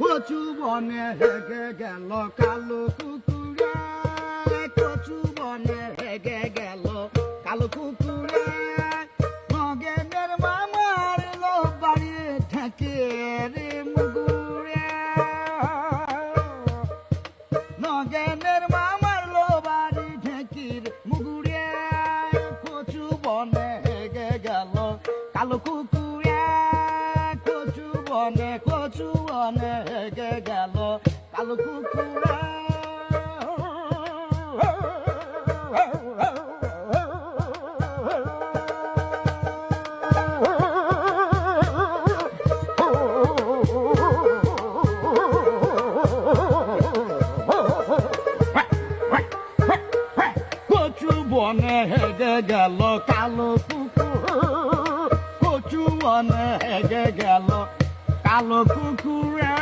কচু বনে হেগে গেল কালো কুকুরে, কচু বনে হেগে গেল কালো কুকুরে, নগেনের মামার লো বাড়ি ঠেকে রে মুগুরে, নগেনের মামার লো বাড়ি ঠেকির মুগুরে, কচু বনে হেগে গেল কালো কুকুরে, কচু বনে হেগে গেল কালো কুকুরে। কচু বনে হেগে গেল কালো কুকুর, কচু বনে হেগে গেল কালো কুকুরে।